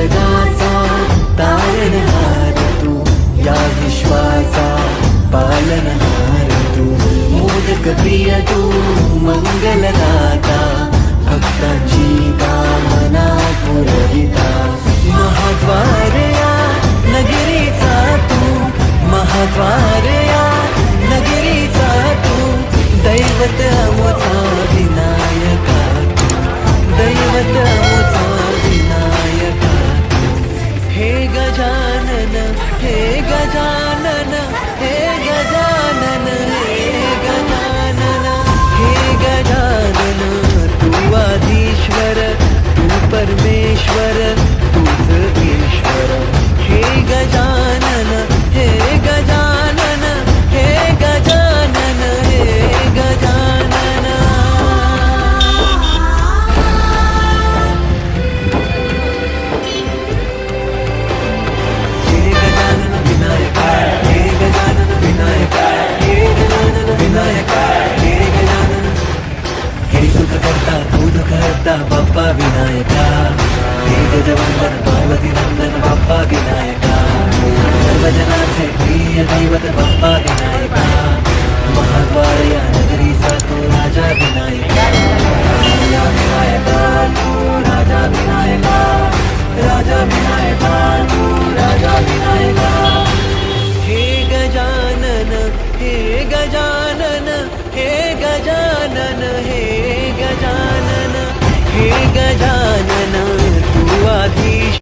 जगाचा तारणहार तू, या विश्वाचा पालनहार तू, मोदक प्रिय तू, मंगलदाता, भक्तांची कामना पुरविता, महाद्वार या नगरीचा तू, महाद्वार या नगरीचा तू, दैवत अमोचा विनायका तू, दैवत अमोचा विनायका तू. हे गजानन, हे गजानन, हे गजानन, हे गजानन, हे गजानन, तू आधीश्वर, तू परमेश्वर, तूच ईश्वर. हे गजानन, हे गजानन, हे गजानन, हे गजानन. हे गजानन विनायका, हे गजानन विनायका, हे गजानन विनायका, हे गजानन. हे सुख करता तू दुःख हरता बाप्पा विनायका, हे गजवंदन पार्वती नंदन बाप्पा विनायका, सर्वजनांचे प्रिय दैवत बाप्पा विनायका, महाद्वार या नगरीचा तू राजा विनायका, राजा विनायका तू राजा विनायका, राजा विनायका तू राजा विनायका. हे गजानन, हे गजानन, हे गजानन, हे गजानन, हे गजानन, तू आधीश